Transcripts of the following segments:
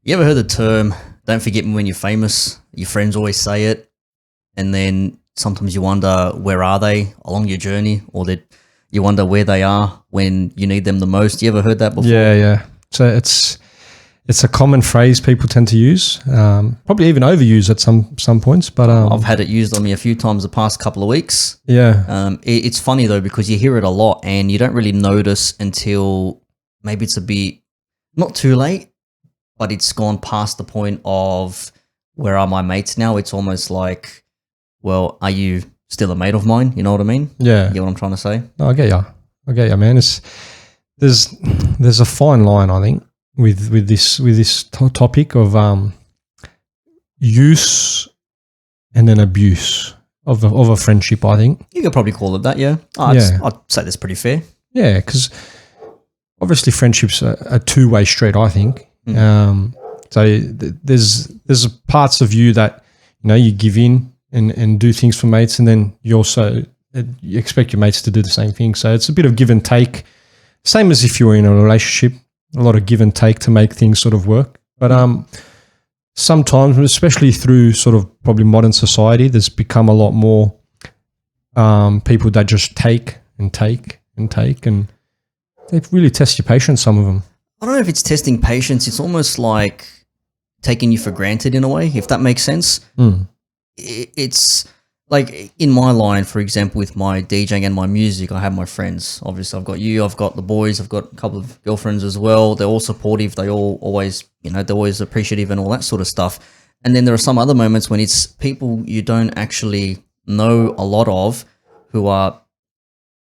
You ever heard the term, don't forget me when you're famous? Your friends always say it. And then sometimes you wonder, where are they along your journey? Or that you wonder where they are when you need them the most. You ever heard that before? Yeah. So it's a common phrase people tend to use, probably even overuse at some points. But I've had it used on me a few times the past couple of weeks. Yeah. It's funny though, because you hear it a lot and you don't really notice until maybe it's a bit not too late, but it's gone past the point of where are my mates now? It's almost like, well, are you still a mate of mine? You know what I mean? Yeah. You get what I'm trying to say? No, I get you, man. There's a fine line, I think, with this topic of use and then abuse of a friendship. I think You could probably call it that, yeah. Yeah. I'd say that's pretty fair. yeah, because obviously friendships are a two-way street. I think. So there's parts of you that you give in and do things for mates, and then you also you expect your mates to do the same thing. So it's a bit of give and take, same as if you were in a relationship. A lot of give and take to make things sort of work. But sometimes, especially through sort of probably modern society, there's become a lot more people that just take and take and take, and they really test your patience, some of them. I don't know if it's testing patience. It's almost like taking you for granted in a way, if that makes sense. It's like in my line, for example, with my DJing and my music, I have my friends. Obviously, I've got you, I've got the boys, I've got a couple of girlfriends as well. They're all supportive. They all always, they're always appreciative and all that sort of stuff. And then there are some other moments when it's people you don't actually know a lot of who are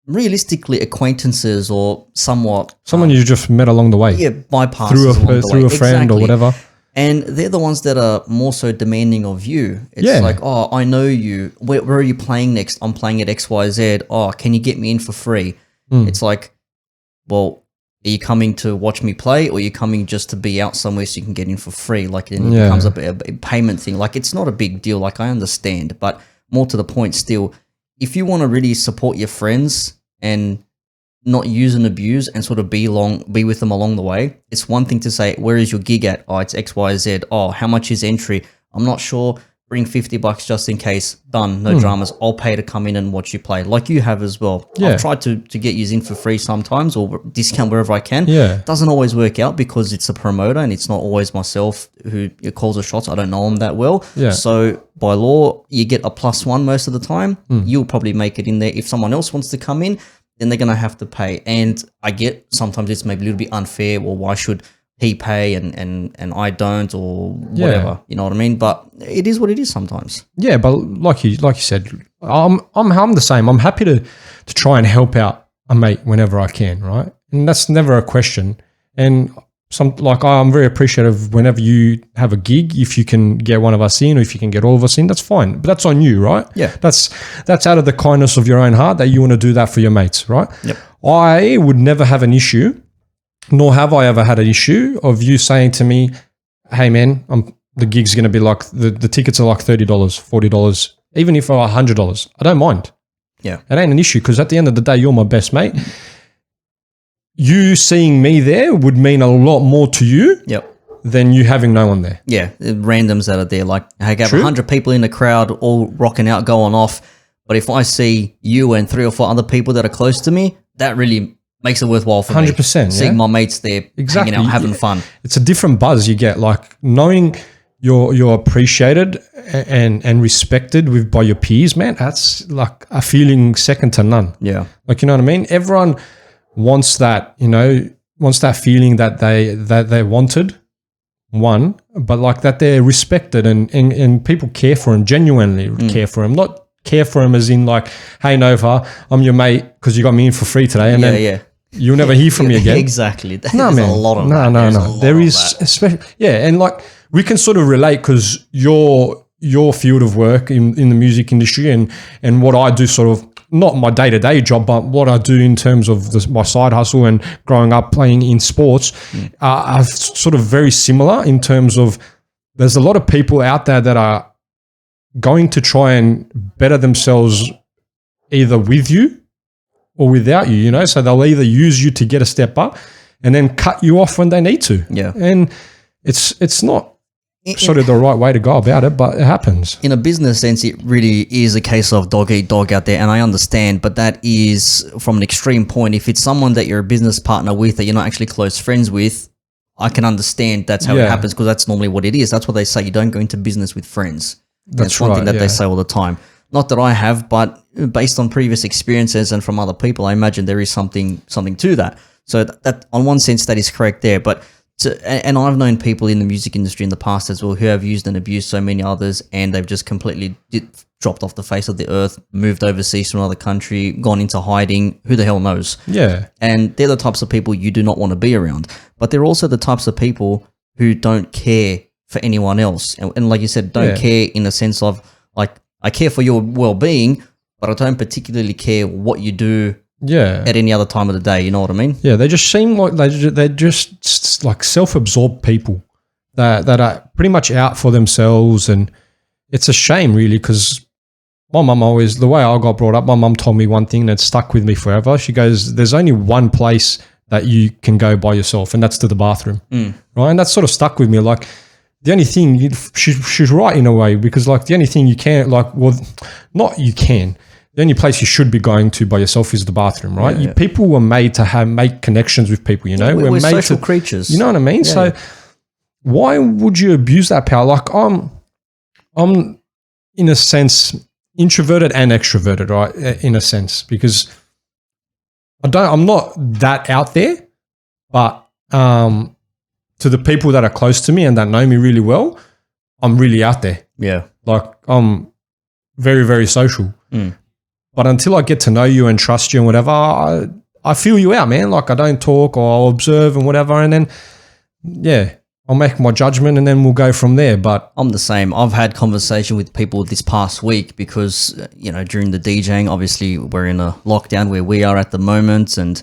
realistically acquaintances or somewhat Someone you just met along the way. yeah, bypasses through along the way. a friend or Exactly. whatever. And they're the ones that are more so demanding of you. It's Yeah. like, oh, I know you. Where are you playing next? I'm playing at XYZ. Oh, can you get me in for free? It's like, well, are you coming to watch me play, or are you coming just to be out somewhere so you can get in for free? Like, it Yeah. becomes a payment thing. Like, it's not a big deal. Like, I understand. But more to the point still, if you want to really support your friends and not use and abuse and sort of be with them along the way. It's one thing to say, where is your gig at? Oh, it's XYZ. Oh, how much is entry? I'm not sure. Bring $50 just in case. Done. No dramas. I'll pay to come in and watch you play, like you have as well. Yeah. I've tried to get you in for free sometimes, or discount wherever I can. Yeah. Doesn't always work out because it's a promoter and it's not always myself who calls the shots. I don't know them that well. Yeah. So by law, you get a +1 most of the time. You'll probably make it in there. If someone else wants to come in, then they're going to have to pay. And I get sometimes it's maybe a little bit unfair. Well, why should he pay and I don't, or whatever? You know what I mean? But it is what it is sometimes. Yeah, but like you said, I'm the same. I'm happy to try and help out a mate whenever I can, right? And that's never a question. And I'm very appreciative whenever you have a gig. If you can get one of us in, or if you can get all of us in, that's fine. But that's on you, right? Yeah. That's out of the kindness of your own heart that you want to do that for your mates, right? Yep. I would never have an issue, nor have I ever had an issue of you saying to me, "Hey, man, the gig's going to be like the tickets are like $30, $40, even if they're $100. I don't mind. Yeah. It ain't an issue because at the end of the day, you're my best mate. You seeing me there would mean a lot more to you Yep. than you having no one there. Yeah. The randoms that are there, like, hey, have True. 100 people in the crowd all rocking out, going off. But if I see you and 3 or 4 other people that are close to me, that really makes it worthwhile for 100%, me. Seeing my mates there, Exactly. hanging out, having fun. It's a different buzz you get, like knowing you're appreciated and respected by your peers, man. That's like a feeling second to none. Yeah. Like, you know what I mean? Everyone wants that, wants that feeling that they wanted, but like that they're respected and people care for them, genuinely care for them, not care for them as in like, hey, Nova, I'm your mate because you got me in for free today, and then you'll never hear from me again. Exactly. There's No, man. a lot of no, that. no, There's a no. lot There of is, that. especially, and like we can sort of relate because your field of work in the music industry and what I do, sort of not my day-to-day job, but what I do in terms of my side hustle and growing up playing in sports are sort of very similar in terms of there's a lot of people out there that are going to try and better themselves either with you or without you, so they'll either use you to get a step up and then cut you off when they need to. Yeah. And it's not sort of the right way to go about it, but it happens. In a business sense, it really is a case of dog eat dog out there, and I understand, but that is from an extreme point. If it's someone that you're a business partner with that you're not actually close friends with, I can understand that's how it happens, because that's normally what it is. That's what they say. You don't go into business with friends. That's one thing that they say all the time. Not that I have, but based on previous experiences and from other people, I imagine there is something to that. So that on one sense, that is correct there. But and I've known people in the music industry in the past as well who have used and abused so many others, and they've just completely dropped off the face of the earth, moved overseas to another country, gone into hiding. Who the hell knows? Yeah. And they're the types of people you do not want to be around. But they're also the types of people who don't care for anyone else. And like you said, don't care in the sense of, like, I care for your well-being, but I don't particularly care what you do at any other time of the day. You know what I mean? Yeah, they just seem like they're just like self-absorbed people that are pretty much out for themselves. And it's a shame, really, because my mum always, the way I got brought up, my mum told me one thing that stuck with me forever. She goes, there's only one place that you can go by yourself, and that's to the bathroom. Right? And that sort of stuck with me. Like, the only thing, she's right in a way, because like the only thing you can, like, well, not you can, the only place you should be going to by yourself is the bathroom, right? People were made to make connections with people, you know? We're made social creatures. You know what I mean? So why would you abuse that power? Like, I'm in a sense introverted and extroverted, right? In a sense, because I'm not that out there, but to the people that are close to me and that know me really well, I'm really out there. Yeah. Like, I'm very, very social. But until I get to know you and trust you and whatever, I feel you out, man. Like, I don't talk, or I'll observe and whatever. And then, I'll make my judgment and then we'll go from there. But I'm the same. I've had conversation with people this past week because, you know, during the DJing, obviously we're in a lockdown where we are at the moment, and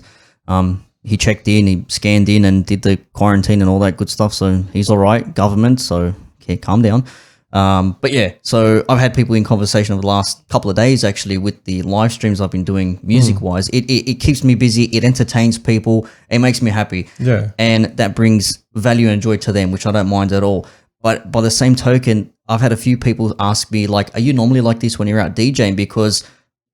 he checked in, he scanned in and did the quarantine and all that good stuff. So he's all right, government. So okay, calm down. But yeah, so I've had people in conversation over the last couple of days, actually, with the live streams I've been doing music wise. It keeps me busy. It entertains people. It makes me happy. Yeah. And that brings value and joy to them, which I don't mind at all. But by the same token, I've had a few people ask me, like, are you normally like this when you're out DJing? Because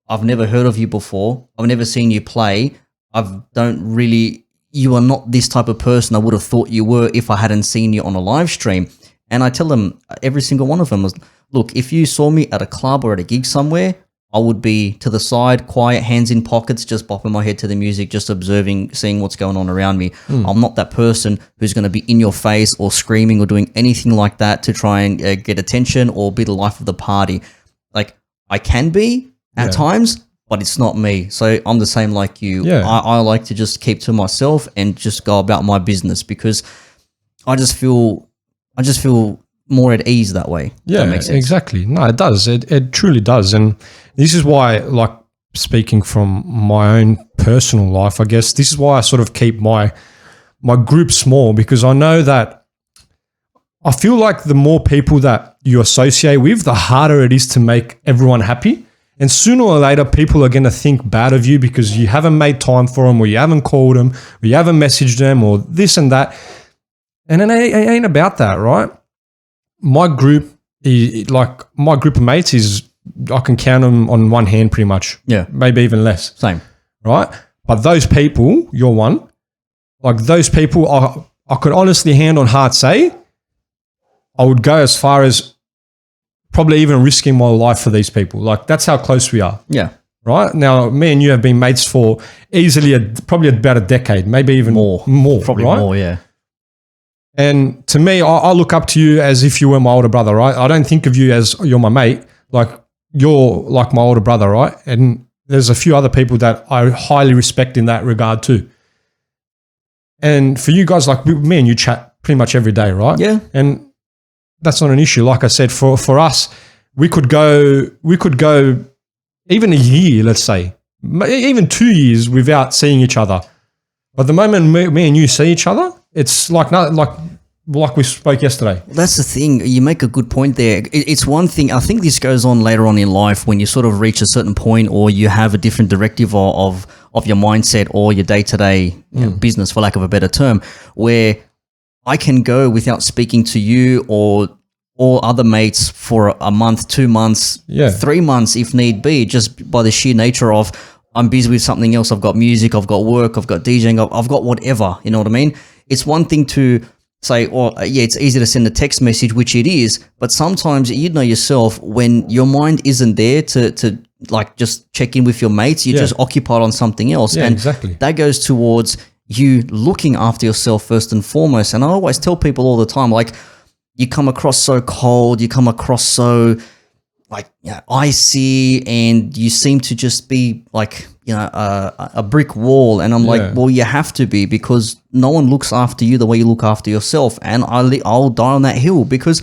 I've never heard of you before. I've never seen you play. You are not this type of person I would have thought you were if I hadn't seen you on a live stream. And I tell them, every single one of them was, look, if you saw me at a club or at a gig somewhere, I would be to the side, quiet, hands in pockets, just bopping my head to the music, just observing, seeing what's going on around me. I'm not that person who's going to be in your face or screaming or doing anything like that to try and get attention or be the life of the party. Like, I can be at times, but it's not me. So I'm the same like you. Yeah. I like to just keep to myself and just go about my business, because I just feel more at ease that way. Yeah, that makes sense. Exactly. No, it does. It truly does. And this is why, like, speaking from my own personal life, I guess, this is why I sort of keep my group small, because I know that I feel like the more people that you associate with, the harder it is to make everyone happy. And sooner or later, people are going to think bad of you because you haven't made time for them, or you haven't called them, or you haven't messaged them, or this and that. And it ain't about that, right? My group of mates is, I can count them on one hand pretty much. Yeah. Maybe even less. Same. Right? But those people, you're one, like those people, I could honestly, hand on heart say, I would go as far as probably even risking my life for these people. Like, that's how close we are. Yeah. Right? Now, me and you have been mates for easily probably about a decade, maybe even more. Probably right? more, yeah. And to me, I look up to you as if you were my older brother, right? I don't think of you as you're my mate. Like, you're like my older brother, right? And there's a few other people that I highly respect in that regard too. And for you guys, like me and you chat pretty much every day, right? Yeah. And that's not an issue. Like I said, for us, we could go even a year, let's say, even 2 years without seeing each other. But the moment me and you see each other, it's like we spoke yesterday. That's the thing. You make a good point there. It's one thing. I think this goes on later on in life when you sort of reach a certain point, or you have a different directive of your mindset or your day-to-day business, for lack of a better term, where I can go without speaking to you or all other mates for a month, 2 months, 3 months if need be, just by the sheer nature of I'm busy with something else. I've got music, I've got work, I've got DJing, I've got whatever, you know what I mean? It's one thing to say, it's easy to send a text message, which it is, but sometimes you know yourself when your mind isn't there to like just check in with your mates, you're just occupied on something else. Yeah, and exactly. that goes towards you looking after yourself first and foremost. And I always tell people all the time, like, you come across so cold, you come across so like icy, and you seem to just be like a brick wall. And I'm like, well, you have to be, because no one looks after you the way you look after yourself. And I'll die on that hill, because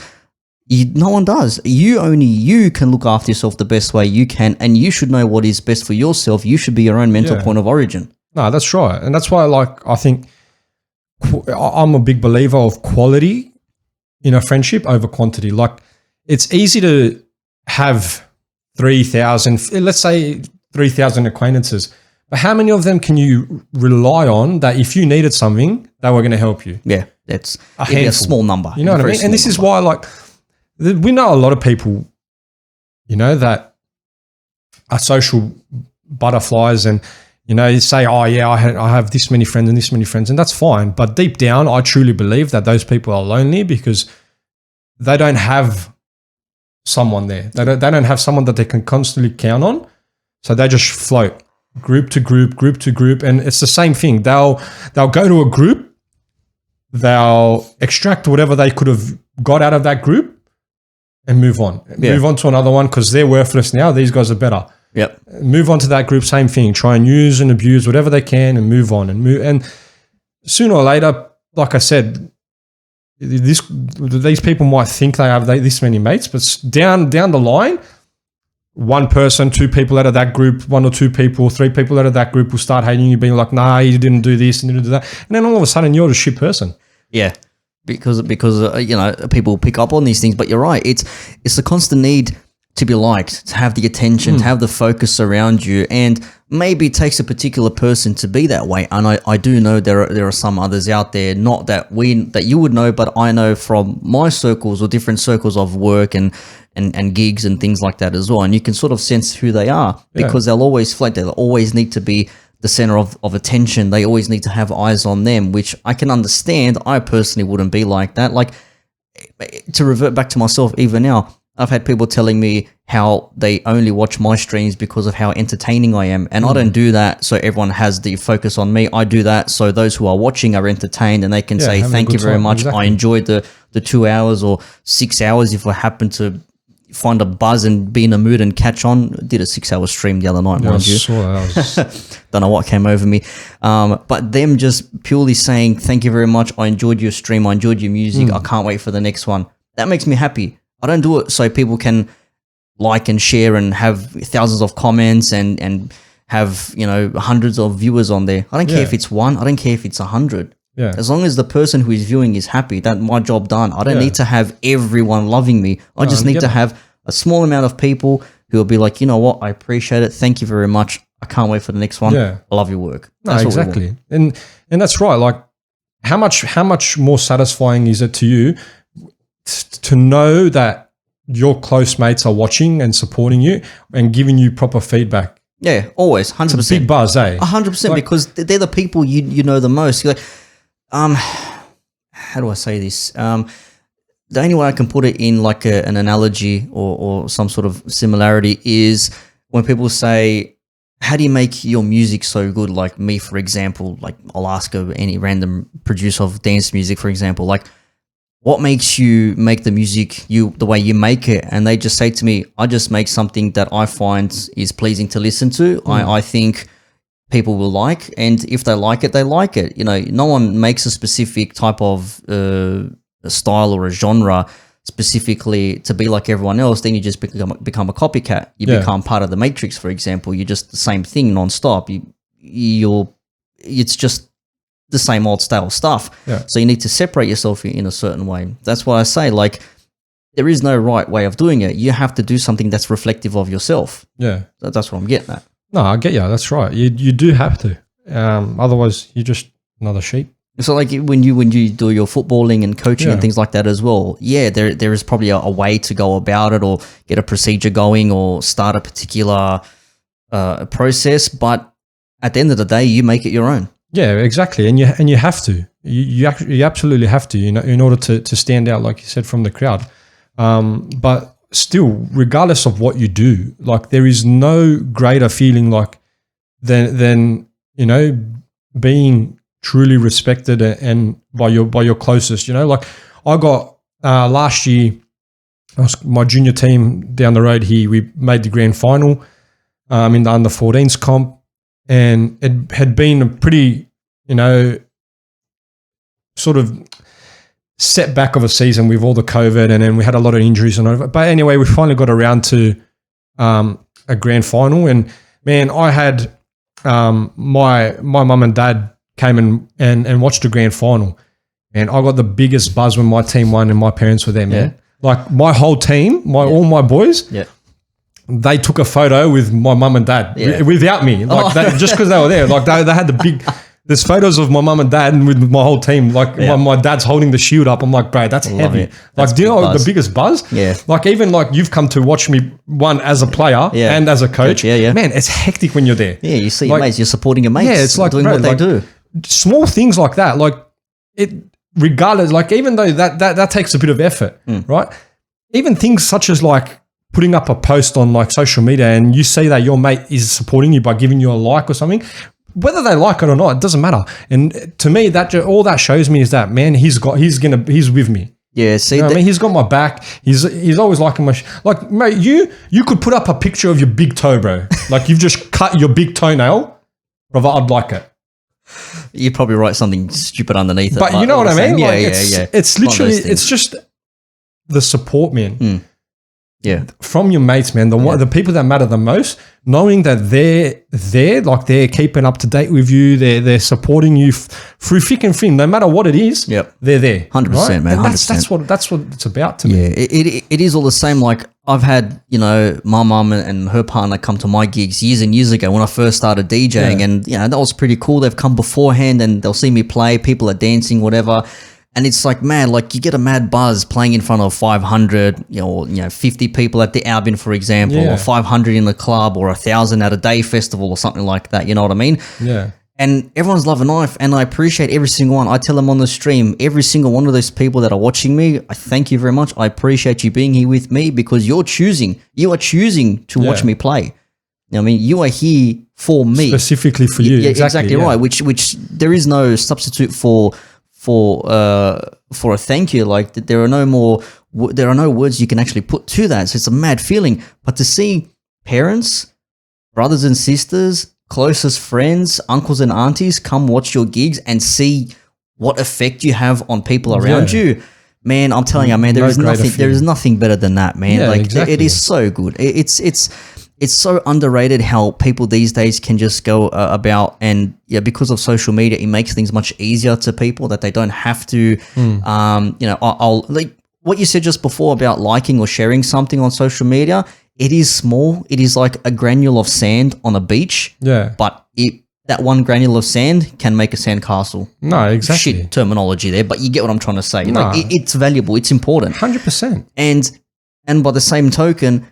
no one does. Only you can look after yourself the best way you can, and you should know what is best for yourself. You should be your own mental point of origin. No, that's right. And that's why, like, I think I'm a big believer of quality in a friendship over quantity. Like, it's easy to have 3,000, let's say 3,000 acquaintances, but how many of them can you rely on that if you needed something, they were going to help you? Yeah, that's a small number. You know what I mean? And this is why, like, we know a lot of people, that are social butterflies, and you say, oh yeah, I have this many friends and this many friends, and that's fine. But deep down, I truly believe that those people are lonely because they don't have someone there. They don't have someone that they can constantly count on. So they just float group to group, and it's the same thing. They'll go to a group, they'll extract whatever they could have got out of that group, and move on. Move on to another one because they're worthless now. These guys are better. Yep. Move on to that group, same thing. Try and use and abuse whatever they can and move on. And sooner or later, like I said, these people might think they have this many mates, but down the line, one person, 2 people out of that group, 1 or 2 people, 3 people out of that group will start hating you, being like, nah, you didn't do this and you didn't do that. And then all of a sudden, you're a shit person. Yeah. Because people pick up on these things, but you're right. It's a constant need to be liked, to have the attention, to have the focus around you, and maybe it takes a particular person to be that way. And I do know there are some others out there, not that you would know, but I know from my circles or different circles of work and gigs and things like that as well. And you can sort of sense who they are because they'll always float. They'll always need to be the center of attention. They always need to have eyes on them, which I can understand. I personally wouldn't be like that. Like, to revert back to myself, even now, I've had people telling me how they only watch my streams because of how entertaining I am. And I don't do that so everyone has the focus on me. I do that so those who are watching are entertained and they can say, thank you very much. Exactly. I enjoyed the 2 hours or 6 hours if I happen to find a buzz and be in a mood and catch on. Did a 6-hour stream the other night, mind you. Don't know what came over me. But them just purely saying, thank you very much. I enjoyed your stream. I enjoyed your music. I can't wait for the next one. That makes me happy. I don't do it so people can like and share and have thousands of comments and have, hundreds of viewers on there. I don't care if it's 1. I don't care if it's 100. Yeah. As long as the person who is viewing is happy, that's my job done. I don't need to have everyone loving me. I just need to have a small amount of people who will be like, you know what, I appreciate it. Thank you very much. I can't wait for the next one. Yeah. I love your work. That's exactly. And that's right. Like, how much more satisfying is it to you to know that your close mates are watching and supporting you and giving you proper feedback? Yeah, always, 100%. It's a big buzz, 100%, because they're the people you know the most. You're like, how do I say this? The only way I can put it in like an analogy or some sort of similarity is when people say, how do you make your music so good? Like me, for example, like I'll ask any random producer of dance music, for example, like, what makes you make the music the way you make it? And they just say to me, I just make something that I find is pleasing to listen to. I think people will like, and if they like it, they like it. No one makes a specific type of a style or a genre specifically to be like everyone else. Then you just become a copycat. You become part of the matrix, for example. You're just the same thing nonstop. It's just the same old style stuff. Yeah. So you need to separate yourself in a certain way. That's why I say, like, there is no right way of doing it. You have to do something that's reflective of yourself. Yeah. That's what I'm getting at. No, I get you. That's right. You do have to. Otherwise, you're just another sheep. So like when you do your footballing and coaching and things like that as well, there is probably a way to go about it, or get a procedure going, or start a particular process. But at the end of the day, you make it your own. Yeah, exactly, and you have to. You absolutely have to, in order to stand out, like you said, from the crowd. But still, regardless of what you do, like there is no greater feeling like than being truly respected and by your closest. Like I got last year, my junior team down the road here, we made the grand final in the under 14s comp, and it had been a pretty sort of setback of a season with all the COVID, and then we had a lot of injuries and over. But anyway, we finally got around to a grand final, and man, I had my mum and dad came and watched the grand final, and I got the biggest buzz when my team won and my parents were there, man. Like my whole team, all my boys, they took a photo with my mum and dad without me, like just because they were there. Like they had the big. There's photos of my mum and dad and with my whole team. Like my dad's holding the shield up. I'm like, bro, that's heavy. Like, do you know the biggest buzz? Yeah. Like even like you've come to watch me one as a player and as a coach. Yeah. Man, it's hectic when you're there. Yeah, you see your mates. You're supporting your mates. Yeah, it's like doing what they do. Small things like that. Like it, regardless. Like even though that takes a bit of effort, right? Even things such as like putting up a post on like social media, and you see that your mate is supporting you by giving you a like or something. Whether they like it or not, it doesn't matter. And to me, that all that shows me is that, man, he's with me. Yeah, see, you know what I mean, he's got my back. He's always liking my like, mate. You could put up a picture of your big toe, bro. Like you've just cut your big toenail, brother. I'd like it. You'd probably write something stupid underneath it. But you know what I mean? Yeah, like it's literally, it's just the support, man. Yeah, from your mates, man. The people that matter the most, knowing that they're keeping up to date with you, they're supporting you through thick and thin, no matter what it is. Yep, they're there. 100%, man. 100%. That's what it's about to me. Yeah, it is all the same. Like I've had my mum and her partner come to my gigs years and years ago when I first started DJing, and that was pretty cool. They've come beforehand and they'll see me play. People are dancing, whatever. And it's like mad, like you get a mad buzz playing in front of 500, 50 people at the Albin, for example, or 500 in the club, or 1,000 at a day festival or something like that. You know what I mean? Yeah. And everyone's loving life, and I appreciate every single one. I tell them on the stream, every single one of those people that are watching me, I thank you very much. I appreciate you being here with me, because you are choosing to watch me play. You know what I mean? You are here for me. Specifically for you. Yeah, exactly right. Which there is no substitute for a thank you. Like there are no words you can actually put to that. So it's a mad feeling. But to see parents, brothers and sisters, closest friends, uncles and aunties come watch your gigs and see what effect you have on people around you, man, I'm telling you, man, there is nothing better than that, man. Yeah, like exactly. It is so good. It's so underrated how people these days can just go about, and because of social media, it makes things much easier to people that they don't have to, I'll like what you said just before about liking or sharing something on social media. It is small. It is like a granule of sand on a beach. Yeah. But that one granule of sand can make a sandcastle. No, exactly. Shit terminology there, but you get what I'm trying to say. No. Like it's valuable. It's important. 100%. And by the same token,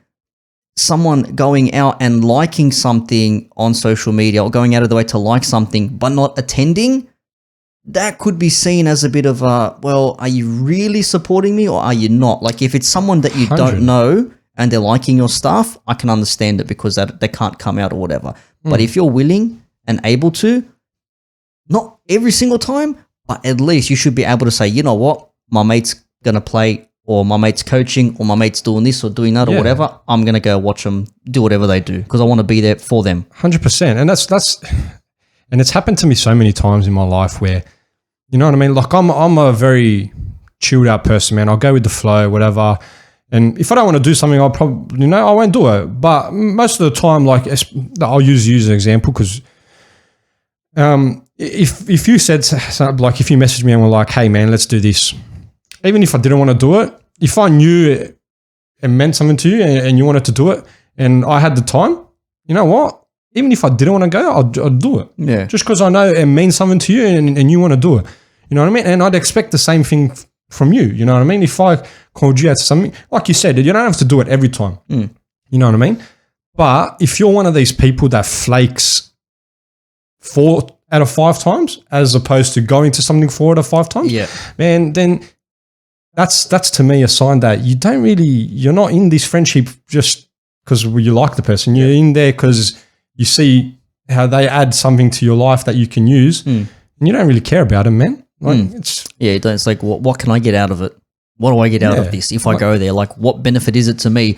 someone going out and liking something on social media or going out of the way to like something but not attending, that could be seen as a bit of a, well, are you really supporting me or are you not? Like if it's someone that you 100. don't know and they're liking your stuff, I can understand it because they can't come out or whatever. But if you're willing and able to, not every single time, but at least you should be able to say, you know what, my mate's going to play, or my mate's coaching, or my mate's doing this or doing that or whatever, I'm going to go watch them do whatever they do because I want to be there for them. 100%. And that's and it's happened to me so many times in my life where, you know what I mean? Like I'm a very chilled out person, man. I'll go with the flow, whatever. And if I don't want to do something, I'll probably, I won't do it. But most of the time, like I'll use you as an example because if you said, like if you messaged me and were like, hey man, let's do this. Even if I didn't want to do it, if I knew it meant something to you and you wanted to do it and I had the time, you know what? Even if I didn't want to go, I'd do it. Yeah. Just because I know it means something to you and you want to do it. You know what I mean? And I'd expect the same thing from you. You know what I mean? If I called you out to something, like you said, you don't have to do it every time. You know what I mean? But if you're one of these people that flakes 4 out of 5 times as opposed to going to something 4 out of 5 times, man, then that's to me a sign that you're not in this friendship just because you like the person. You're in there because you see how they add something to your life that you can use, and you don't really care about them, man. Like it's like, what can I get out of it? What do I get out of this if I go there? Like, what benefit is it to me?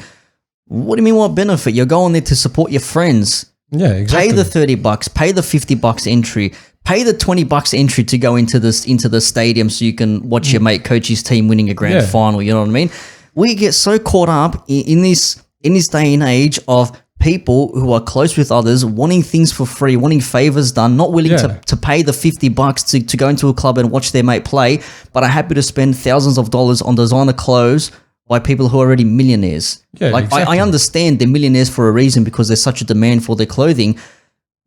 What do you mean what benefit? You're going there to support your friends. Yeah, exactly. Pay the $30, pay the $50 entry, pay the $20 entry to go into the stadium so you can watch your mate coach his team winning a grand final. You know what I mean? We get so caught up in this day and age of people who are close with others, wanting things for free, wanting favors done, not willing to pay the $50 to go into a club and watch their mate play, but are happy to spend thousands of dollars on designer clothes by people who are already millionaires. Yeah, like exactly. I understand they're millionaires for a reason because there's such a demand for their clothing.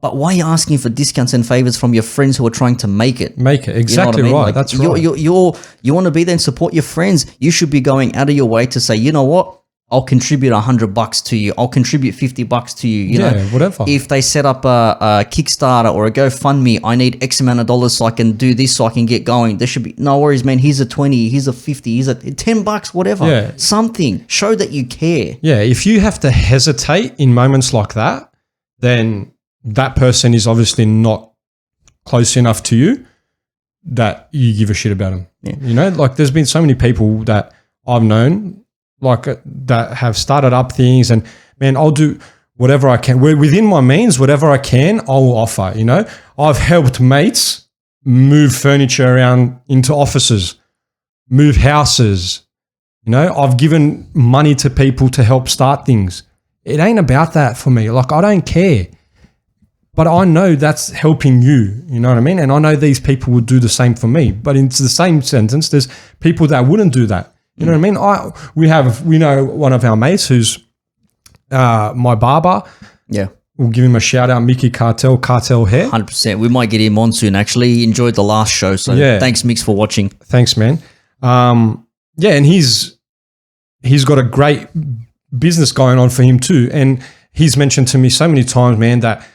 But why are you asking for discounts and favors from your friends who are trying to make it? Exactly, you know what I mean? right. Like, That's right. You want to be there and support your friends. You should be going out of your way to say, you know what? I'll contribute $100 to you. I'll contribute $50 to you. You know, whatever. If they set up a Kickstarter or a GoFundMe, I need X amount of dollars so I can do this, so I can get going. There should be no worries, man. Here's a 20, here's a 50, here's a $10, whatever. Yeah. Something. Show that you care. Yeah, if you have to hesitate in moments like that, then that person is obviously not close enough to you that you give a shit about them. Yeah. You know, like there's been so many people that I've known like that have started up things, and man, I'll do whatever I can. Within my means, whatever I can, I will offer, you know. I've helped mates move furniture around into offices, move houses, you know. I've given money to people to help start things. It ain't about that for me. Like, I don't care. But I know that's helping you, you know what I mean? And I know these people would do the same for me. But in the same sentence, there's people that wouldn't do that. You know what I mean? We know one of our mates who's my barber. Yeah. We'll give him a shout out, Mickey Cartel Hair. 100%. We might get him on soon, actually. He enjoyed the last show. So thanks, Mix, for watching. Thanks, man. And he's got a great business going on for him too. And he's mentioned to me so many times, man, that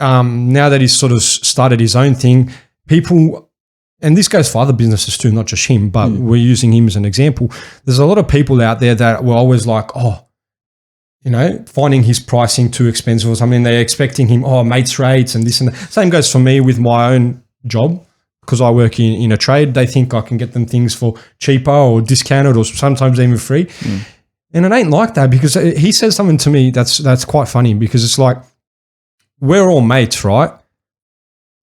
now that he's sort of started his own thing, people, and this goes for other businesses too, not just him, but we're using him as an example. There's a lot of people out there that were always like, you know, finding his pricing too expensive or something. They're expecting him, mates rates and this and that. Same goes for me with my own job, because I work in a trade. They think I can get them things for cheaper or discounted or sometimes even free. And it ain't like that, because he says something to me that's quite funny, because it's like, we're all mates, right?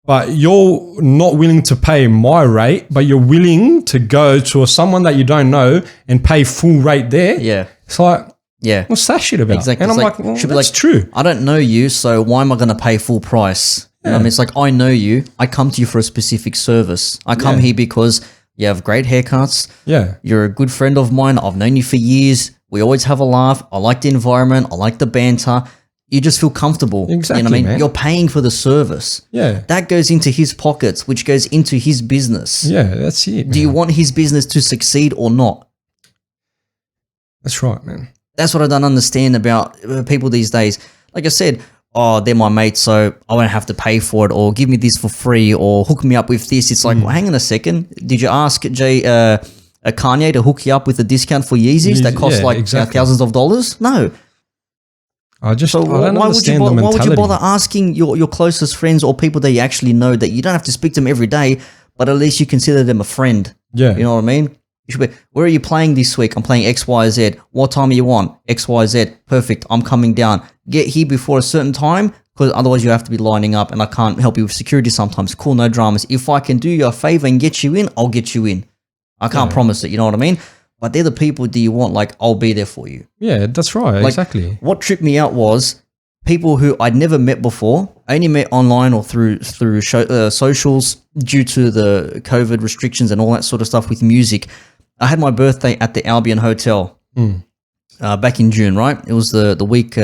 But you're not willing to pay my rate, but you're willing to go to someone that you don't know and pay full rate there. Yeah. It's like, yeah, what's that shit about? Exactly. And I'm like, well, that's true. I don't know you, so why am I going to pay full price? You know what I mean? It's like, I know you. I come to you for a specific service. I come here because you have great haircuts. Yeah. You're a good friend of mine. I've known you for years. We always have a laugh. I like the environment. I like the banter. You just feel comfortable. Exactly, you know what I mean? man. You're paying for the service. Yeah. That goes into his pockets, which goes into his business. Yeah, that's it, man. Do you want his business to succeed or not? That's right, man. That's what I don't understand about people these days. Like I said, they're my mates, so I won't have to pay for it, or give me this for free, or hook me up with this. It's like, well, hang on a second. Did you ask Kanye to hook you up with a discount for Yeezys that cost thousands of dollars? No. I don't understand the mentality. Why would you bother asking your closest friends or people that you actually know, that you don't have to speak to them every day, but at least you consider them a friend? Yeah. You know what I mean? You should be, where are you playing this week? I'm playing XYZ. What time are you on? XYZ. Perfect. I'm coming down. Get here before a certain time, because otherwise you have to be lining up and I can't help you with security sometimes. Cool, no dramas. If I can do you a favor and get you in, I'll get you in. I can't promise it, you know what I mean? But they're the people do you want, like, I'll be there for you. Yeah, that's right. Like, exactly. What tripped me out was people who I'd never met before, only met online or through socials due to the COVID restrictions and all that sort of stuff with music. I had my birthday at the Albion Hotel back in June, right? It was the week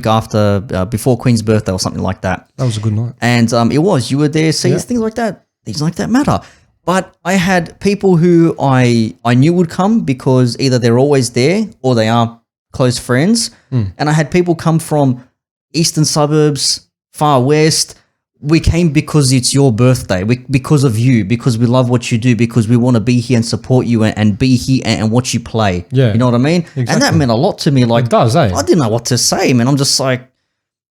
after, before Queen's birthday or something like that. That was a good night. And it was. You were there. See, things like that. Things like that matter. But I had people who I knew would come because either they're always there or they are close friends. And I had people come from eastern suburbs, far west. We came because it's your birthday, because of you, because we love what you do, because we want to be here and support you and be here and watch you play. Yeah. You know what I mean? Exactly. And that meant a lot to me. Like, It does, eh? I didn't know what to say, man. I'm just like,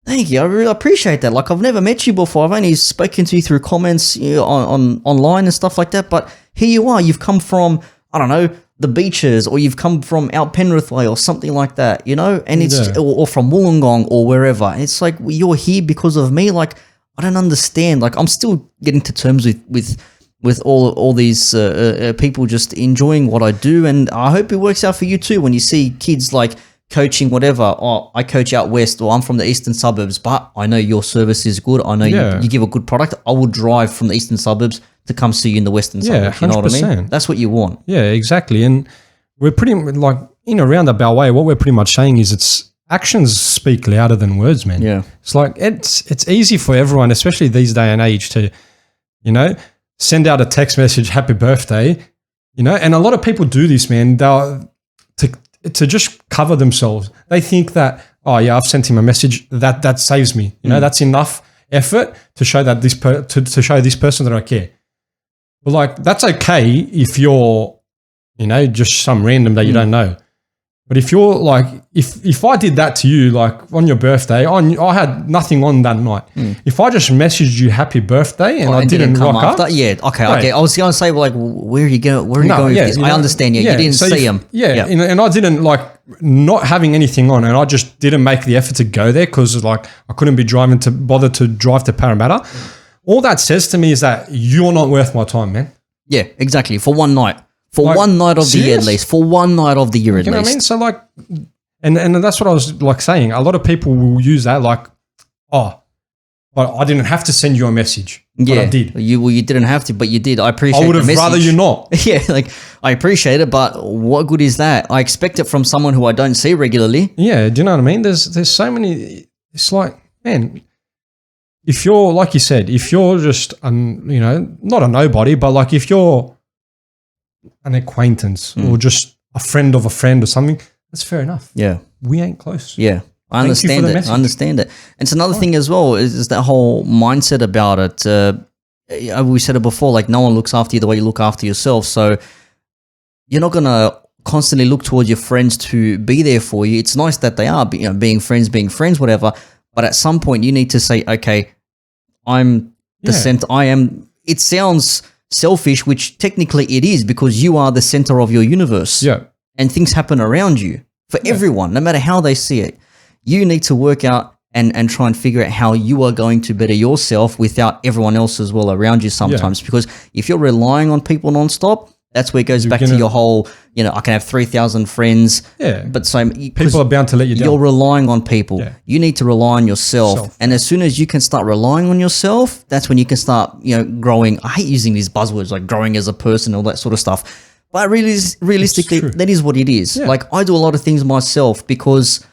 thank you. I really appreciate that. Like, I've never met you before. I've only spoken to you through comments, you know, on online and stuff like that. But here you are. You've come from, I don't know, the beaches, or you've come from out Penrith way or something like that, you know? And it's or from Wollongong or wherever. And it's like, you're here because of me. Like, I don't understand. Like, I'm still getting to terms with all these people just enjoying what I do, and I hope it works out for you too. When you see kids like coaching whatever, oh, I coach out west, or I'm from the eastern suburbs, but I know your service is good. I know you give a good product. I will drive from the eastern suburbs to come see you in the western suburbs. You know what I mean? That's what you want. Yeah, exactly. And we're pretty like in a roundabout way. What we're pretty much saying is it's actions speak louder than words, man. Yeah. It's like it's easy for everyone, especially these day and age, to, you know, send out a text message, happy birthday, you know, and a lot of people do this, man. They'll to just cover themselves. They think that, oh yeah, I've sent him a message, that saves me. You know, that's enough effort to show that to show this person that I care. But like, that's okay if you're, you know, just some random that you don't know. But if you're like, if I did that to you, like on your birthday, I had nothing on that night. If I just messaged you happy birthday and I didn't come rock after, up, okay. I was going to say, well, like, where are you going? Where are you going with this? I understand. You didn't so see him. And I didn't like not having anything on, and I just didn't make the effort to go there because like I couldn't be bother to drive to Parramatta. All that says to me is that you're not worth my time, man. Yeah, exactly. For one night. For like, one night of the year at least. For one night of the year at least. You know what I mean? So like, and that's what I was like saying. A lot of people will use that like, oh, but I didn't have to send you a message. But I did. You didn't have to, but you did. I appreciate it. I would have rather you not. Yeah, like I appreciate it, but what good is that? I expect it from someone who I don't see regularly. Yeah, do you know what I mean? There's so many. It's like, man, if you're, like you said, if you're just, you know, not a nobody, but like if you're an acquaintance or just a friend of a friend or something, that's fair enough. Yeah. We ain't close. Yeah. I understand it. I understand it. And it's another thing as well is that whole mindset about it. We said it before, like no one looks after you the way you look after yourself. So you're not going to constantly look towards your friends to be there for you. It's nice that they are, you know, being friends, whatever. But at some point you need to say, okay, I'm the center. I am. It sounds selfish, which technically it is because you are the center of your universe. Yeah. And things happen around you for everyone, no matter how they see it. You need to work out and try and figure out how you are going to better yourself without everyone else as well around you sometimes. Because if you're relying on people nonstop, that's where it goes back to your whole, you know, I can have 3,000 friends. Yeah. But so people are bound to let you down. You're relying on people. Yeah. You need to rely on yourself. And as soon as you can start relying on yourself, that's when you can start, you know, growing. I hate using these buzzwords like growing as a person, all that sort of stuff. But realistically, that is what it is. Yeah. Like I do a lot of things myself because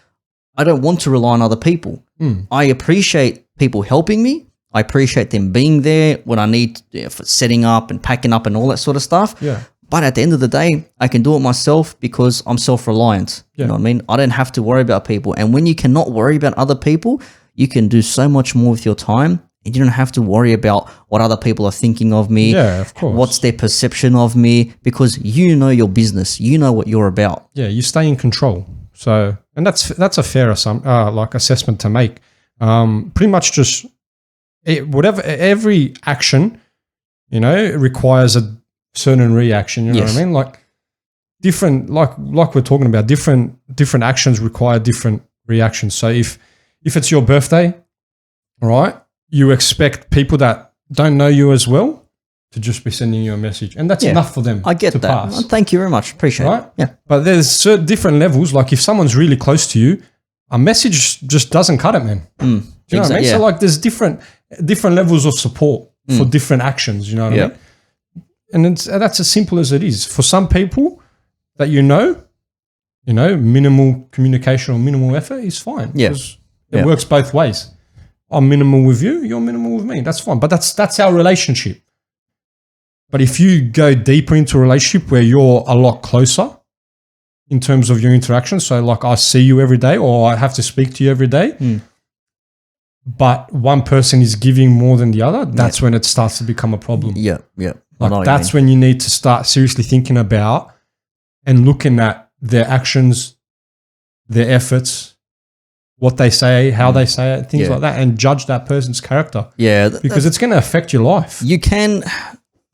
I don't want to rely on other people. I appreciate people helping me. I appreciate them being there when I need for setting up and packing up and all that sort of stuff. Yeah. But at the end of the day, I can do it myself because I'm self-reliant. You know what I mean? I don't have to worry about people. And when you cannot worry about other people, you can do so much more with your time. And you don't have to worry about what other people are thinking of me. Yeah, of course. What's their perception of me? Because you know your business. You know what you're about. Yeah, you stay in control. So, and that's a fair assessment to make. Pretty much just every action, you know, requires a certain reaction. You know what I mean? Like different, like we're talking about, different actions require different reactions. So if it's your birthday, all right, you expect people that don't know you as well to just be sending you a message, and that's enough for them. I get to that. Pass. Thank you very much. Appreciate it. Yeah. But there's certain different levels. Like if someone's really close to you, a message just doesn't cut it, man. Do you know what I mean? Yeah. So like there's different levels of support for different actions. You know what I mean? And that's as simple as it is. For some people that you know, minimal communication or minimal effort is fine. Yeah. It works both ways. I'm minimal with you, you're minimal with me. That's fine. But that's our relationship. But if you go deeper into a relationship where you're a lot closer in terms of your interaction, so like I see you every day or I have to speak to you every day, but one person is giving more than the other, that's when it starts to become a problem. Yeah. Like that's when you need to start seriously thinking about and looking at their actions, their efforts, what they say, how they say it, things like that, and judge that person's character. Yeah. Because it's going to affect your life. You can,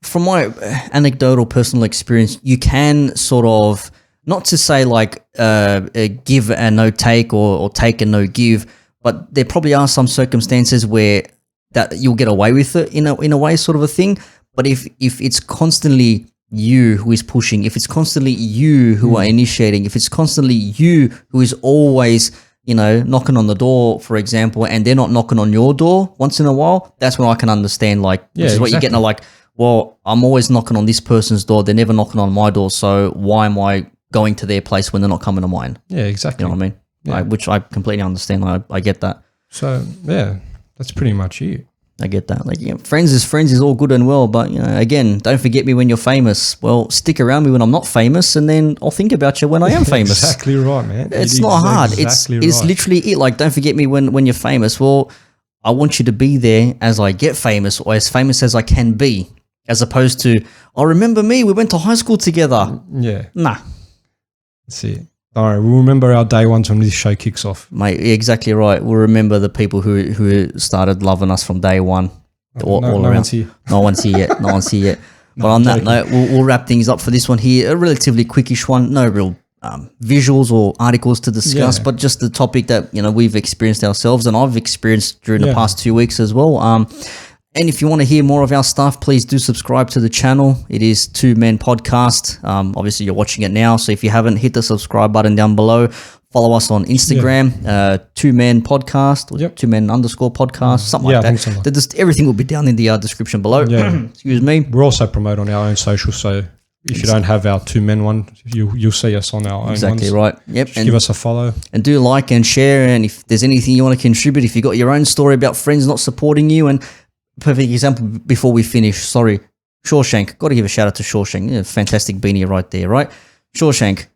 from my anecdotal personal experience, you can sort of, not to say like give and no take or take and no give, but there probably are some circumstances where that you'll get away with it in a way, sort of a thing. But if it's constantly you who is pushing, if it's constantly you who are initiating, if it's constantly you who is always, knocking on the door, for example, and they're not knocking on your door once in a while, that's when I can understand, like, which is what you're getting at, like, well, I'm always knocking on this person's door, they're never knocking on my door, so why am I going to their place when they're not coming to mine? Yeah, exactly. You know what I mean? Yeah. Which I completely understand. I get that. So, yeah, that's pretty much it. I get that. Like, friends is all good and well, but again, don't forget me when you're famous. Well, stick around me when I'm not famous, and then I'll think about you when I am famous. Exactly right, man. It's not hard. It's literally it. Like, don't forget me when you're famous. Well, I want you to be there as I get famous, or as famous as I can be, as opposed to, oh, remember me? We went to high school together. Yeah. Nah. That's it. All right, we'll remember our day ones when this show kicks off. Mate, you're exactly right. We'll remember the people who started loving us from day one. All around. One's here. No one's here yet. No one's here yet. But on that note, we'll wrap things up for this one here. A relatively quickish one. No real visuals or articles to discuss, but just the topic that we've experienced ourselves, and I've experienced during the past 2 weeks as well. And if you want to hear more of our stuff, please do subscribe to the channel. It is Two Men Podcast. Obviously, you're watching it now, so if you haven't, hit the subscribe button down below. Follow us on Instagram, Two Men Podcast, or 2men_podcast, something like that. I think so. Just everything will be down in the description below. Yeah. Excuse me. We're also promote on our own social, so if you don't have our Two Men one, you'll see us on our own Exactly ones. right. Yep. Just give us a follow. And do like and share, and if there's anything you want to contribute, if you got your own story about friends not supporting you, and perfect example before we finish, Shawshank. Got to give a shout out to Shawshank. Yeah, fantastic beanie right there, right? Shawshank.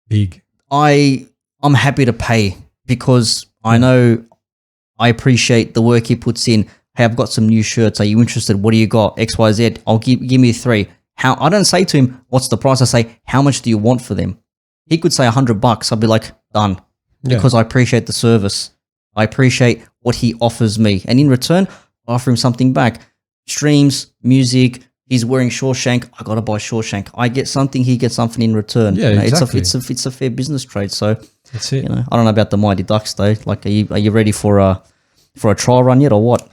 Big. I'm happy to pay because I know I appreciate the work he puts in. Hey, I've got some new shirts. Are you interested? What do you got? XYZ. I'll give me 3. I don't say to him, what's the price? I say, how much do you want for them? He could say $100. I'll be like, done. Because I appreciate the service. I appreciate what he offers me. And in return, I offer him something back. Streams, music. He's wearing Shawshank. I gotta buy Shawshank. I get something. He gets something in return. Yeah, exactly. It's a fair business trade. So that's it. I don't know about the Mighty Ducks though. Like, are you ready for a trial run yet or what?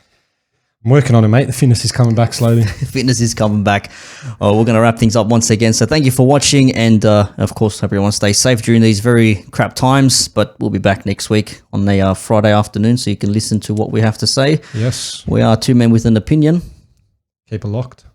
I'm working on it, mate. The fitness is coming back slowly. Fitness is coming back. Oh, we're gonna wrap things up once again. So thank you for watching, and of course, hope everyone stays safe during these very crap times. But we'll be back next week on the Friday afternoon, so you can listen to what we have to say. Yes. We are Two Men with an Opinion. Keep it locked.